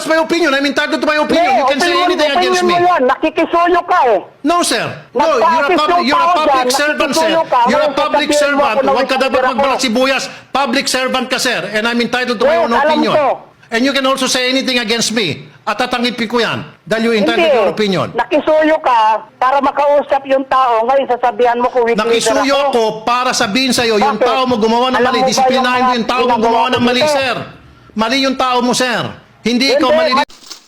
That's my opinion. I'm entitled to my opinion. You can say anything against me. Yan. Nakikisuyo ka eh. No, sir. No, you're a public servant, sir. You're a public servant. Huwag ka dapat magbalat sibuyas. Public servant ka, sir. And I'm entitled to my own opinion. And you can also say anything against me. At tatanggipin ko yan. Dahil you're entitled to your opinion. Nakisuyo ka para makausap yung tao. Ngayon sasabihan mo kung weak leader Nakisuyo ko para sabihin sa'yo, yung tao mo gumawa ng mali. Disiplinahin mo yung tao mo gumawa ng mali, sir. Mali yung tao mo, sir. Hindi ikaw mali.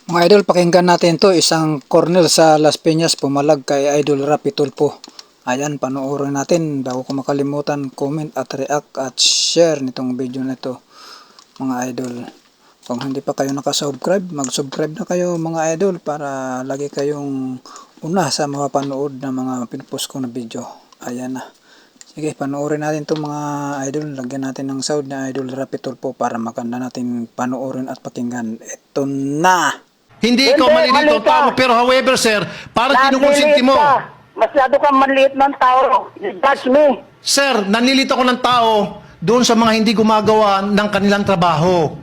Mga idol, pakinggan natin to. Isang corner sa Las Piñas pumalag kay Idol Rapi Tulfo. Ayan, panoorin natin. Bago ko makalimutan, comment at react at share nitong video na ito, mga idol. Kung hindi pa kayo nakasubscribe, mag-subscribe na kayo mga idol para lagi kayong una sa mga panood na mga pinupost ko na video. Ayan na. Sige, panoorin natin itong mga idol. Lagyan natin ng sound na Idol Rapi Tulfo para maganda natin panoorin at pakinggan. Ito na! Hindi ikaw mali dito, tao. Pero however, sir, para kinukonsinti mo. Masyado kang maliit ng tao. Judge me. Sir, nanilito ko ng tao doon sa mga hindi gumagawa ng kanilang trabaho.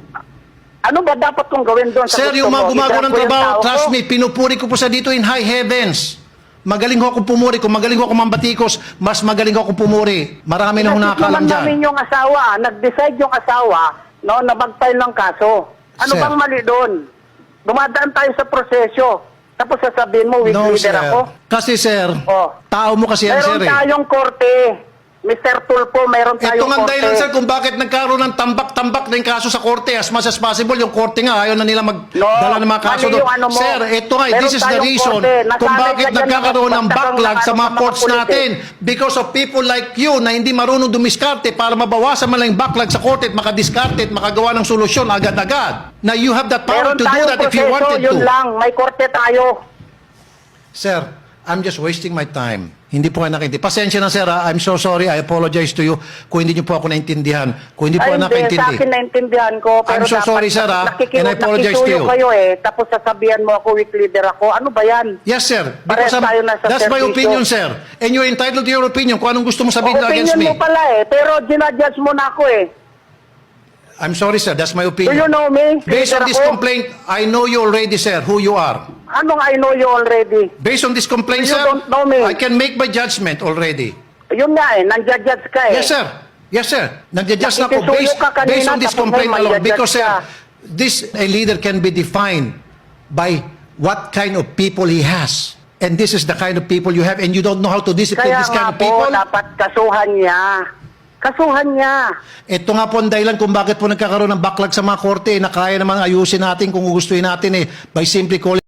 Ano ba dapat kong gawin doon? Sir, yung mga gumagawa ng trabaho, trust me, pinupuri ko po sa dito in high heavens. Magaling ho akong pumuri. Kung magaling ho akong mambatikos, mas magaling ho akong pumuri. Marami na ho nakakalam dyan. namin yung asawa, nag-decide yung asawa no, na mag-file ng kaso. Ano Sir, bang mali doon? Dumadaan tayo sa prosesyo. Tapos sasabihin mo, weak leader ako. Kasi sir, Oh. tao mo kasi yan, sir. Meron tayong korte. Mr. Tulfo, meron tayong Ito nga korte. dahilan, sir, kung bakit nagkaroon ng tambak-tambak na yung kaso sa korte. As much as possible, yung korte nga, ayaw na nila magdala ng mga kaso doon. Ano mo. Sir, ito nga, Meron this is the tayong reason korte. kung Nasanay bakit ka dyan nagkakaroon ng na backlog sa mga courts pulitik. natin. Because of people like you na hindi marunong dumiskarte para mabawasan man lang yung backlog sa korte at makadiskarte at makagawa ng solusyon agad-agad. Now, you have that power Meron to do tayong that if you proseso, wanted yun to. lang. May korte tayo. Sir, I'm just wasting my time. Hindi po kayo nakiintindi. Pasensya na, sir. I'm so sorry. I apologize to you kung hindi niyo po ako naintindihan. Kung hindi po Ay, ako hindi. Sa nakaintindi. akin naintindihan ko. Pero I'm so sorry, sir, and I apologize to you. Kayo eh. Tapos sasabihan mo ako, weak leader ako. Ano ba yan? Yes, sir. Parehas tayo nasa That's my serbisyo. opinion, sir. And you're entitled to your opinion kung anong gusto mo sabihin against Opinion me. mo pala eh. Pero ginajudge mo na ako eh. I'm sorry, sir. That's my Do opinion. you know me? Based on Leader this ako? complaint, I know you already, sir, who you are. Anong I know you already? Based on this complaint, You sir, don't know me. I can make my judgment already. Yun nga eh. Nanjudge ka eh. Yes, sir. Yes, sir. Nag-adjust na po Nakikisuyo ka kanina, based on this tapos complaint may alone. ma-judge Because, sir, ka. this a leader can be defined by what kind of people he has. And this is the kind of people you have, and you don't know how to discipline Kaya this kind nga of po, people. dapat kasuhan niya. Kasuhan niya. Ito nga po ang dahilan kung bakit po nagkakaroon ng backlog sa mga korte na kaya naman ayusin natin kung gustuhin natin by simply calling